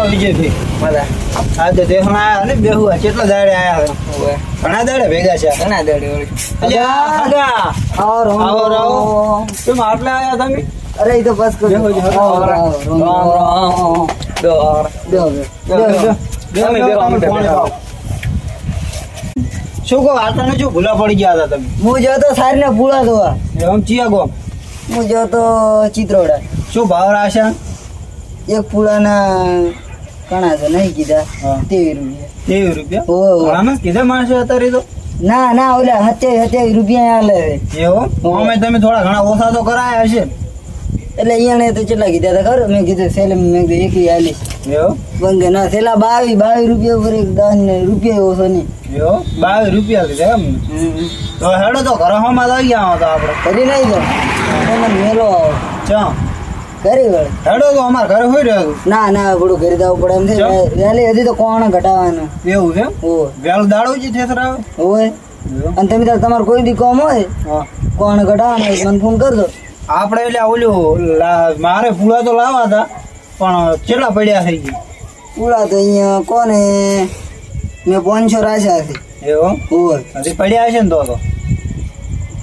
વિજયભાઈ મજા આ તો દેખણા આયા ને બેહુઆ કેટલા દાડે આયા ઓય ઘણા દાડે ભેગા છે ઘણા દાડે વળી આવો કેમ આટલા આયા તમે અરે એ તો બસ કરો બેહો શું કહો આટલાને શું ભૂલા પડી ગયા હતા તમે હું જોતો સારી ને પૂળા ધોવા એમ ચિયા ગોમ હું જોતો ચિત્રોડા શું ભાવ રાશા એક પૂળાના ઘણા છે નહીં કીધા હા. 23 રૂપિયા 23 રૂપિયા આમાં કીધા માણસો અત્યારે તો ના ઓલા 27 રૂપિયા આલે એવો અમે તમે થોડા ઘણા ઓછા તો કરાયા હશે એટલે અહીંયા તો કેટલા કીધા હતા ખબર મેં કીધું સેલે મેં કીધું એકલી આલીશ એવો બંગે ના સેલા 22 રૂપિયા ઉપર એક 10 રૂપિયા ઓછો નહીં એવો 22 રૂપિયા લીધા એમ તો હેડો તો ઘર હમણાં લઈ ગયા તો આપણે કરી નહીં તો મને મેલો આવો ચા કરી વળે હેડો તો અમારે ઘરે હોય રહ્યો ના થોડું ઘરે જવું પડે એમ છે વહેલી હજી તો કોણ ઘટાવાનું એવું છે ઓય વેલ દાડો જ થેસર આવે ઓય અને તમે તાર તમારે કોઈ બી કામ હોય હા કોણ ઘટાવાનું હોય મને ફોન કરજો આપણે એટલે ઓલું મારે પૂળા તો લાવવા હતા પણ કેટલા પડ્યા થઈ ગયા પૂળા તો અહીંયા કોને મેં 500 રાખ્યા છે એવો ઓય હજી પડ્યા હશે ને તો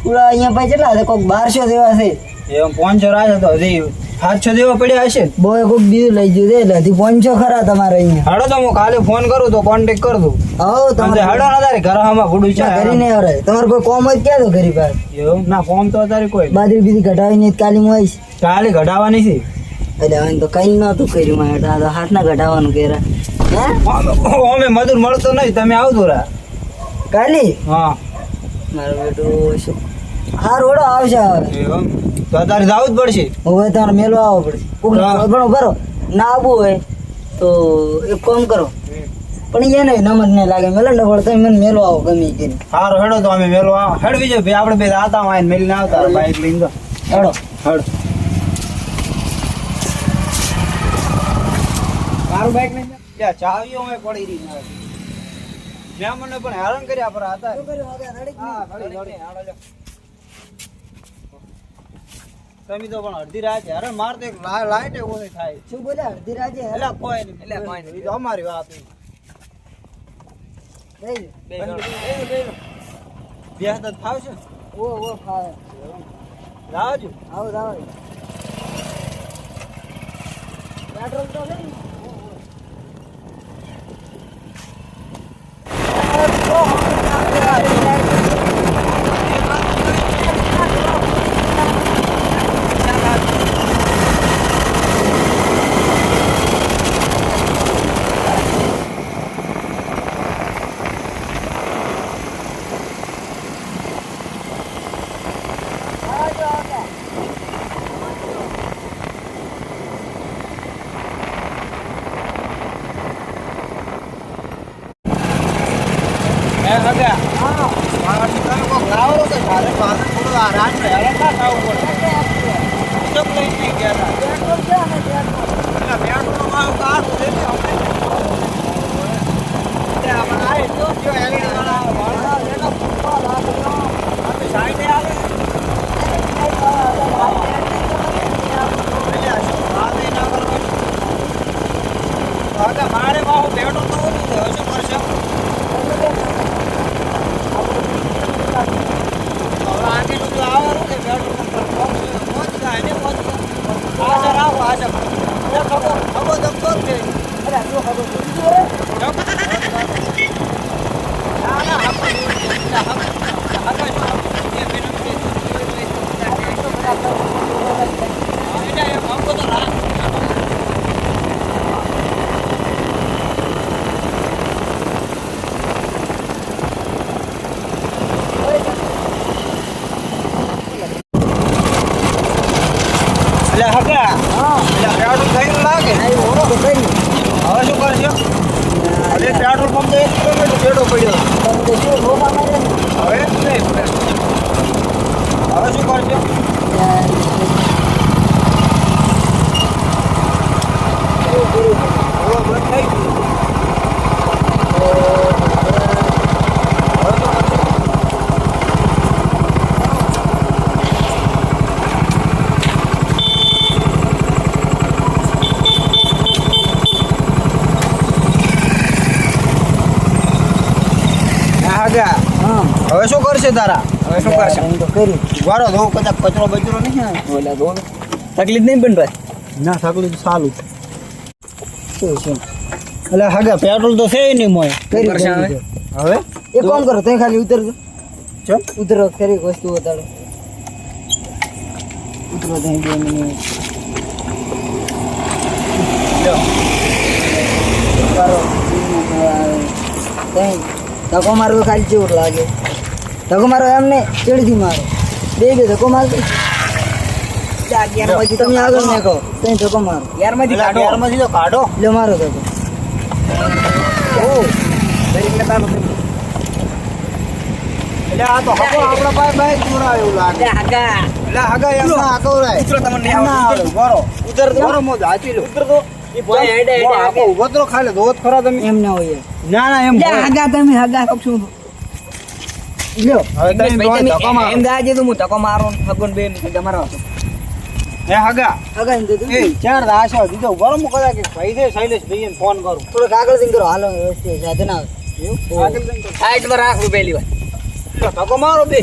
પૂળા અહીંયા ભાઈ કેટલા છે કોઈક 1200 જેવા છે એમ 500 રાખ્યા તો હજી 700 જેવા પડ્યા હશે ને બોય કોઈક બીજું લઈ ગયું છે એટલે હજી 500 ખરા તમારે અહીંયા હેડો તો હું કાલે ફોન કરું તો કોન્ટેક્ટ કર દઉં આવો તમારે તમારે હેડો ના તારે ઘર હમણાં ગુડું છે ઘરે નહીં આવડે તમારે કોઈ કોમ હોય ક્યાં તો ઘરી પાસે એવું ના ફોન તો અત્યારે કોઈ બાજરી બીજી ઘટાવીને કાલી હું આવીશ કાલે ઘટાવાની છે એટલે હવે તો કઈ નતું કર્યું મારે તો હાથના ઘટાવાનું કર્યા હે અમે મજૂર મળતો નહીં તમે આવતો રા કાલી હા મારો બેટો શું હા રોડો આવશે હવે એમ તો અત્યારે જવું જ પડશે હવે તમારે મેલો આવવો પડશે પણ બરો ના આવવું હોય તો એક કામ કરો પણ એને નમત નહીં લાગે મેલો ને પણ તમે મને મેલો આવો ગમે કરીને સારું હેડો તો અમે મેલો હેડ બીજો ભાઈ આપણે બે આતા આવીને મેલીને આવતા બાઈક લઈને તો હેડો હેડ મારું બાઈક લઈને ત્યાં ચાવીઓ અમે પડી રહી મેં મને પણ હેરાન કર્યા પર હતા હા ઘડી હાડો લે તમે તો પણ અડધી રાત હેરાન મારતો એક લાઈટ એવો થાય શું બોલે અડધી રાજે એટલે કોઈ નહીં એ તો અમારી વાત બે હાથ ફાવશે ઓ ખાય લાવજો આવો પેટ્રોલ તો નહીં મારે બાહુ બેઠો તો શું કરશે આગેનું જો આવવાનું કે પેટ્રોલ પંપ પહોંચ જાય ને આશા રાખો આશા ખબર દમતો જ છે ના પેટ્રોલ પંપ 1 કિલોમીટર છેડો પડ્યો હવે શું કરશો હવે શું કરશે તારા? હવે શું કરશે? હું તો કર્યું. વારો ધો કદાચ કચરો બચરો નહીં આવે. ઓલા દો તકલીફ નહીં પણ ભાઈ. ના તકલીફ સારું છે. શું છે? એટલે હગે પેટ્રોલ તો છે નહીં મોય. કર્યું, કરશે કર્યું. હવે? હવે એક કામ કરો, તમે ખાલી ઉતરજો. ચમ ઉતરો, ખરી વસ્તુ બતાડો. ઉતરો ત્યાં 2 મિનિટ. લ્યો. ઉતારો. ત્યાં ધક્કો મારવો ખાલી ચેવું લાગે. ધક્કો મારો એમ નહીં, ચેડથી મારો. બે ધક્કો મારજો. તમે આગળ ને કહો, ત્યાં ધક્કો મારો. યારમાંથી એટલે કાઢો. યારમાંથી તો કાઢો. લે મારો ધક્કો. દરેકને તારું થયું. એટલે આ તો હગો આપણા પાસે બાઈક ચોરાવે એવું લાગે. લે આગા. એટલે હગા એમ ના હગવરાય. ઉતરો તમને નહીં એમ ના આવડતું. આવે. વારો. ઉતર તો. વારો મોજ હાચી લો. ઉતર તો. એ ભાઈ હેડે હેડે આખો આગળ. ઊભો તો ખાલી ધોત ખરા તમે. એમ ના હોય. ના ના એમ લે હોય. આગા તમે આગા શું લ્યો. હવે તમે ભાઈ ધક્કો તમે મારો. એમ દાજે તો હું ધક્કો મારો ભગવાન બેન તમારો હતો. હે હગા આગળ ને દીધું. એ ચાર આશા દીધો બરો મુ કદા કે ભાઈ છે શૈલેષ ભાઈને ફોન કરું. થોડોક આગળ થી કરો. હાલો વ્યવસ્થિત સાધન આવે. આગળ જઈને કરું. સાઈડમાં રાખવું પહેલી વાર. લ્યો, ધક્કો મારો બે.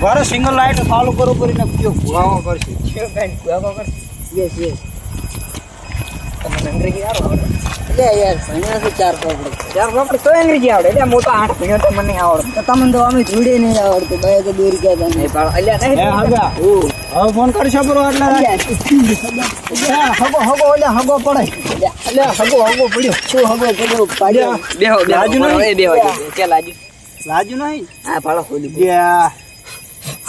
વારો સિંગલ લાઈટ ચાલુ કરો કરીને કયો ભુવાવો કરશે. Yes yes. તમે અંગ્રેજી આવો આવડે. લે યાર ભણ્યા છે 4 પાપડ. ચાર આપણે તો અંગ્રેજી આવડે એટલે મોટો 8 ભણ્યો તો મને નહીં આવડે. તો તમને તો અમે જોડે નહીં આવડતું. બે તો દોરી ગયા હતા. નહીં પાડો અલ્યા નહીં. હે હગા હવે ફોન કરશો બરો એટલે હગો હગો એટલે હગો પડાય. એટલે હગો હગો પડ્યો. શું હવે પેલું પાડ્યો? બેહો લાજુ બેહો નહીં? બેહો કે લાજુ. લાજુ નહીં. હા પાડો ખોલી. બે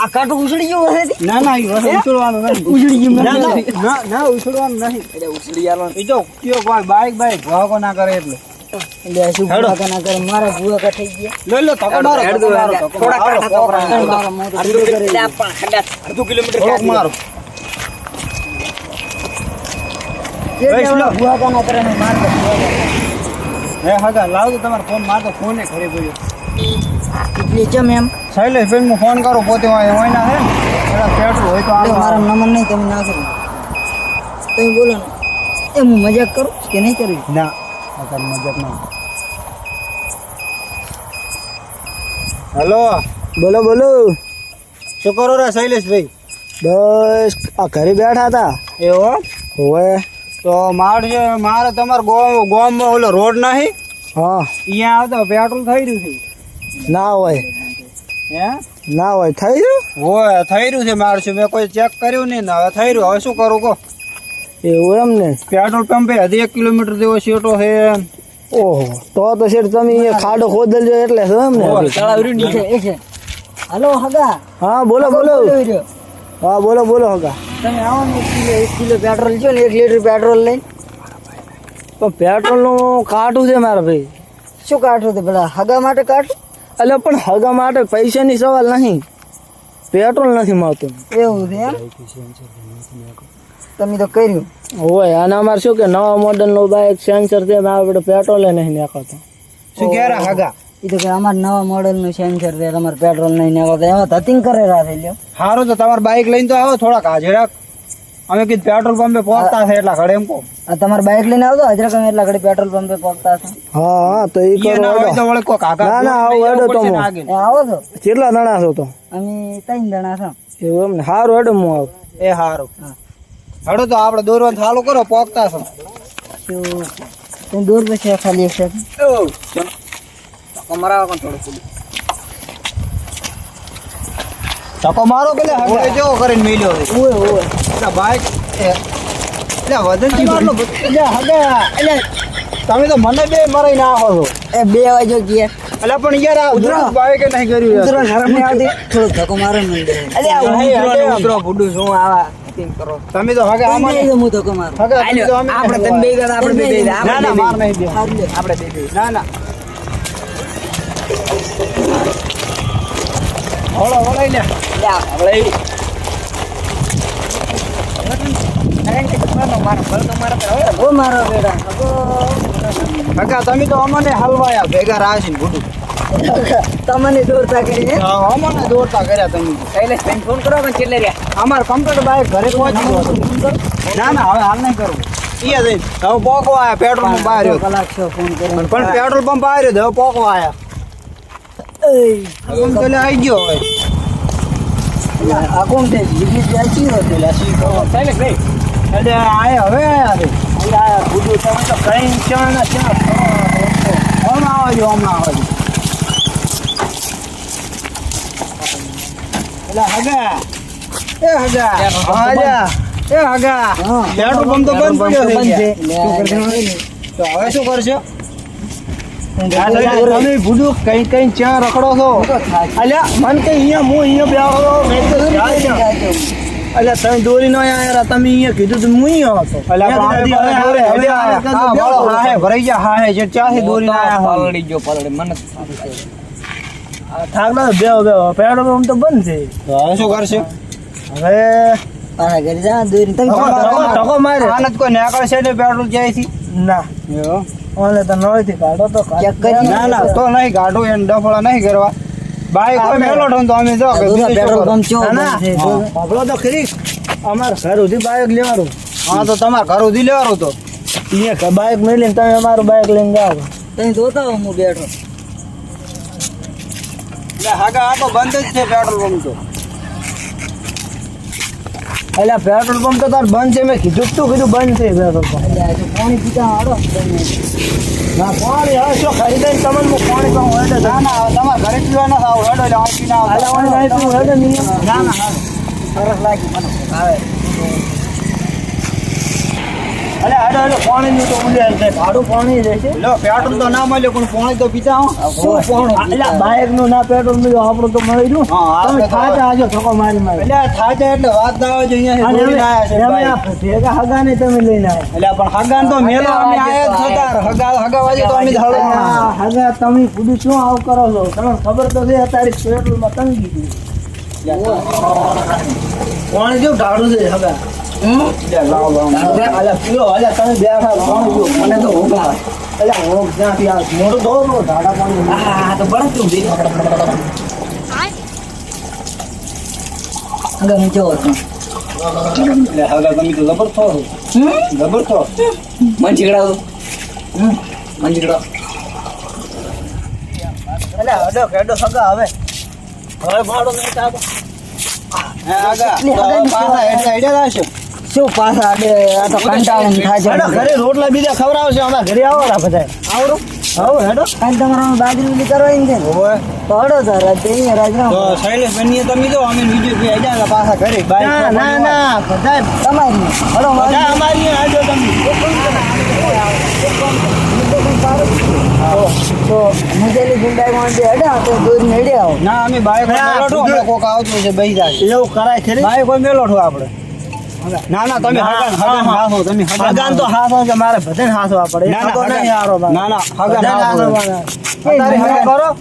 આ કાટું ઉછળી ગયું હશે. ના ના એ ઉછળવાનું નહીં. ઉછળી ગયું ના ના ના ઉછળવાનું નહીં. એટલે ઉછળી આલો. એ જો કયો બાઈક બાઈક ભાગો ના કરે એટલે એટલે શું હેડો. ભૂકા ના કરે. મારા ભૂકા કા થઈ ગયા. લો લો ધક્કો મારો હેડ ધક્કો દો, મારો, હેડ. ધક્કો થોડાક મારો, ધક્કો ધક્કો મારો. મારા મોં તો અડધું ભૂકા કરે. એટલે પણ ખડા અડધું કિલોમીટર થોડોક મારો. જે જેવડા ભૂકા ના કરે ને માર દે. હે હગા લાવ તો તમારો ફોન મારતો ફોને ઘરે પડ્યો. એટલી ચમ એમ. શૈલેષ ભાઈ હું ફોન કરું પોતે હોય ના હે એના પેટ્રોલ હોય તો એટલે આ મારા નંબર નહીં તમે ના કરો. તમે બોલો ને. એ હું મજાક કરું કે નહીં કરવી? ના અત્યારે મજાક ના. હેલો બોલો બોલો. શું કરો રે શૈલેષભાઈ? બસ આ ઘરે બેઠા હતા. એવો હવે તો મારે તમારે ગોમમાં ઓલો રોડ નહીં હા અહીંયા આવતો પેટ્રોલ થઈ રહ્યું છે. ના હોય હે ના હોય થઈ ગયું હોય થઈ રહ્યું છે મારે શું મેં કોઈ ચેક કર્યું નહીં ને હવે થઈ રહ્યું. હવે શું કરું કહો? એવું એમ ને. પેટ્રોલ પંપે હજી 1 કિલોમીટર જેવો સીટો છે. ઓહો તો શેઠ તમે અહીંયા ખાડો ખોદલજો એટલે છે એમ ને. તળાવર્યું એક છે, એક છે. હાલો હગા. હા બોલો બોલો. બોલો રહ્યો. હા બોલો બોલો હગા. તમે આવો ને 1 કિલો પેટ્રોલ છો ને 1 લીટર પેટ્રોલ લઈને. પણ પેટ્રોલ નું કાઢું છે મારા ભાઈ. શું કાઢો તો પેલા હગા માટે કાઢો? એટલે પણ હગા માટે પૈસાની સવાલ નહીં, પેટ્રોલ નથી મળતું. એવું છે એમ. તમે તો કર્યું. હોય અને અમારે શું કે નવા મોડલ નું બાઇક સેન્સર છે ને આપણે પેટ્રોલ નહીં નાખતા. શું કહે રે હગા? એ તો કે અમારા નવા મોડલ નું સેન્સર છે તમારે પેટ્રોલ નહીં નાખતા. એમાં ધતિંગ કરે રાખે લ્યો. સારું તો તમારે બાઇક લઈને તો આવો થોડાક હાજરા. અમે કીધું પેટ્રોલ પંપે પહોંચતા છે એટલા ઘડે એમ કહો. આ તમારે બાઇક લઈને આવતો હજરા તમે એટલા ઘડી પેટ્રોલ પંપે પહોંચતા છો. હા હા તો એ ઈ કરો ના હોય હેડો. તો વળી કોક આગા ના, ના, લઈ આવો જવું હેડો પડશે તો ને હું. આગળ. એ આવો છો? કેટલા જણા છો તો? અમે 3 જણા છો. એવું એમ ને. સારું હેડો હું આવું. એ સારું. હડો તો આપણે દોરવાનું ચાલુ કરો પોકતા છો. શું તમે દૂર પછી ખાલી એક સેકન્ડ. અમારા પણ થોડું ખોલી. ધક્કો મારો પેલે હવે જેવો કરીને મેલ્યો છે. ઓય ઓય. એટલે બાઇક એટલે વજન મારલો એટલે હગા એટલે તમે તો મને બે મરાઈ નાખો છો. એ 2 વાગ્યો ગયા. એટલે પણ યાર આ ઉતરો. બાઇક નહીં કર્યું યાર. ઉતરો શરમ નહીં આવતી? થોડો ધક્કો મારો ને મને. અલ્યા નહીં, ઉતરો અલ્યા. ઉતરો ભૂડું શું આવા think કરો. તમે તો હગા આમાં નહીં, હું ધક્કો મારું. હગા તમે તો અમે આપણે તમે બે જણા આપણે બે જણા ના ના માર નહીં દે. હારું લ્યો. આપણે બે ના ના હોળો હોળાઈ લે. ઓ મારો બેટા હગો. હગા તમે તો અમને હલવાયા ભેગા રાશીને ભૂડું. તમને દોરતા કરીને અમને દોડતા કર્યા તમે. ફોન કરો પણ કેટલે રહ્યા અમાર કમ્પ્યુટર બાઈક ઘરે પહોંચી ગયો. ના ના હવે હાલ નહીં કરવું. ઈએ જઈને હવે પોકવા આયા પેટ્રોલ પંપ બહાર રહ્યો. કલાક છો ફોન કર્યો. પણ પેટ્રોલ પંપ બહાર રહ્યો હવે પોકવા આયા. આમ તો લે આવી ગયો હવે આ કોણ છે બીજી ચાચી હતી લાસી એટલે આયા હવે આયા છે બધું તમે તો કઈ ચા ના ચા હમણાં આવજો એટલે હગા એ હગા આજા એ હગા પેટ્રોલ પંપ તો બંધ પડ્યો છે તો હવે શું કરશો તમે ભૂડું કઈ ચા રખડો છો અલ્યા મન કે અહીંયા હું અહીંયા અલ્યા તમે દોરી નો આયા તમે અહીંયા કીધું તો હું અહીંયા હતો ભરાઈ ગયા હા હે જે ચાથી દોરી પલળી ગયો પલળી મને થાકલા બે પેટ્રોલ પંપ તો બંધ છે હવે શું કરશે હવે આના ઘરે જા દોરી તમે ટકો મારે આનંદ કોઈ નીકળશે ને પેટ્રોલ ક્યાંયથી ના ઓલે તો નળથી કાઢો તો ચેક કરી ના ના તો નહીં કાઢું એને ડફળા નહીં કરવા બાઈક કોઈ મેલો ઠોન તો અમે જો પેટ્રોલ પંપ ચો આપણો તો ખરી અમારે ઘર સુધી બાઇક લેવાનું હા તો તમારે ઘર સુધી લેવાનું તો અહીંયા બાઇક મેળીને તમે અમારું બાઇક લઈને જાઓ તમે જોતા હો હું બેઠો એટલે હાગા આ તો બંધ જ છે પેટ્રોલ પંપ તો એટલે પેટ્રોલ પંપ તો તાર બંધ છે મેં કીધું તું કીધું બંધ છે પેટ્રોલ પંપ એટલે આજે પાણી પીતા હાડો ના પાણી હવે શું ખરીદાય તમને હું પાણી પાઉં હેડે ના ના તમારે ઘરે પીવા ના આવું હેડો એટલે આ પીના હેડે નહીં ના ના સરસ લાગી મને આવે અલે હેડો પાણી નું તો ઉલ્લેર છે ભાડું પાણી રહેશે લો પેટ્રોલ તો ના મળ્યો પણ પાણી તો પીતા હું શું પાણી એટલે બાઇક નું ના પેટ્રોલ મળ્યું આપણું તો મળી ગયું હા, તમે આપણે તો ખાતા આજો ધક્કો મારી મારી એટલે થાચે એટલે વાત ના આવે છે અહીંયા દોડીને આયા છે બાઈક. ભેગા હગા ને તમે લઈને આવ્યા એટલે પણ હગાન તો મેલો અમે આયા જ હતા હગા વાજે તો અમે ધાડો હગા તમે પૂરી શું આવું કરો છો તમને ખબર તો છે અત્યારે પેટ્રોલમાં તંગી ગઈ પાણી જો ઢાળું છે હગા અલ્યા પીલો અલ્યા તમે બેઠા પાણી જો મને તો હોગા અલ્યા હોગ જ્યાંથી આ મોટું દોડો ઢાળા પાણી આ તો બળદ તું બી આગળ નીચે હતો એટલે હગા તમે તો જબર છો જબર છો મન ચીકડાવ મન ચીકડાવ અલ્યા હડો કેડો હગા હવે ભાડો નહીં ચાલો હે હગા તો પાછા એટલે આઈડિયા થશે શું પાછા આડે આ તો કંટાળીને થાય હેડો છે ઘરે રોટલા બીજા ખવડાવશે અમારા ઘરે આવો રા બધા આવડું આવો હેડો કાલ તમારે બાજરી ઉલી કરવાની છે ને ઓય તો હડો તાર અહીંયા રાજના તો શૈલેષ બનીએ તમે જો અમે વિડિયો પે આજા પાછા ઘરે ના ના ના બધા તમારી હડો બધા અમારી આવજો તમે તો મુજેલી ગુંડાઈ માંડે હડા તો દૂર નેડે આવો ના અમે બાઈક મેલોઠો અમે કોક આવતું છે બેહી જાય એવું કરાય ખરી બાઈક કોઈ મેલોઠો આપણે ના ના તમે હગાન હાસો તમે હગાન તો હાથો છે મારે બધાને હાથવા પડે ના, ના, હગો નહીં હગાન. હારો મારે. ના, ના, હગાન બધાને હાથો. હાથવાના. અત્યારે હગાન હગાન. કરો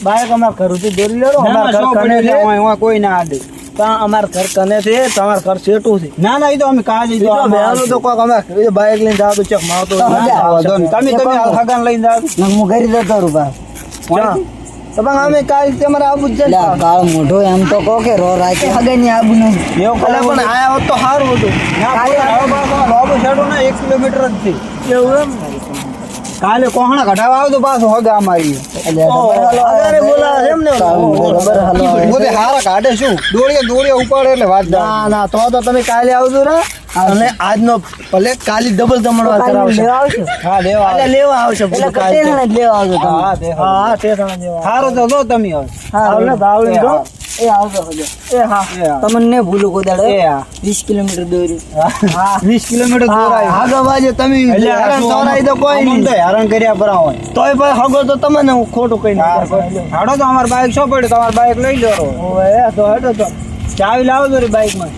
બાઈક અમાર ઘરથી દોરી લેરો ના અમાર ના ઘર શું કને પડ્યું છે છે ઓય કોઈ ના આડે તાં અમાર ઘર કને છે તમાર ઘર સેટું છે ના ના એ તો અમે કાજે ઈ તો વહેલું તો કોક અમાર ઘરે બાઈક લઈને જાવ તો ચેક મારતો તો હગાન. તમે હગાન લઈને જાવ ને હું ઘરે જતો રહું બા તો પણ અમે કાલ તમારે આવું જ છે એટલે ને. આ કાળ મોઢો એમ તો કહો કે રો રાતે હગાની આબુ નહીં એવું અલા પણ આયા હોત તો સારું હતું ના કોઈ હવે પાછો લોબો છેડો ને 1 કિલોમીટર જ છે એવું એમ કાલે કોહણા કઢાવા આવ તો પાછો હગા અમારી એટલે અગારે બોલાવે છે એમ ને બરાબર હાલો પોતે હારા કાઢે શું દોડીએ ઉપાડે એટલે વાત ના ના તો તમે કાલે આવજો રે અને આજનો ભલે કાલી ડબલ જમણવાર કરાવશે લેવા આવશો હા લેવા એટલે લેવા આવશે એટલે બધું કાલે. કટેલ જ લેવા આવજો તમે હા તે હા તે તમે લેવા હારો તો જો તમે હવે આવલે ભાવલે જો એ આવજો હજો એ હા એ હા. તમને ને ભૂલું કોઈ દાડો એ હા 20 કિલોમીટર દોર્યું હા 20 કિલોમીટર દૂર આવ્યો આગળ વાજે તમે એટલે હેરાન થવરાઈ તો કોઈ નહીં તો હેરાન કર્યા પર હોય તોય પણ હગો તો તમને હું ખોટું કઈ નહીં હાડો તો અમાર બાઈક શું પડ્યું તમાર બાઈક લઈ લો ઓય તો હેડો તો ચાવી લાવો તો રે બાઈક માં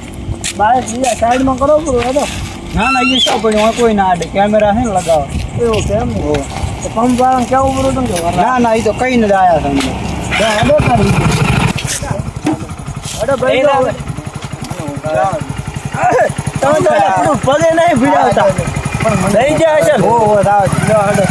બાઈક બીજા સાઈડમાં કરો પૂરું હેડો ના ના એ શું પડ્યું હોય કોઈ ના આડે કેમેરા હે ને લગાવો એવું કેમ તો પંપ વાળા કેવું પૂરું તમે કે ના ના એ તો કઈ ને આયા તમને હેડો કરી હેડો ભાઈ તો હવે. તમે તો એટલે પૂરું પગે નહીં ભીડાવતા પણ લઈ જાય છે ઓ રાવ હેડો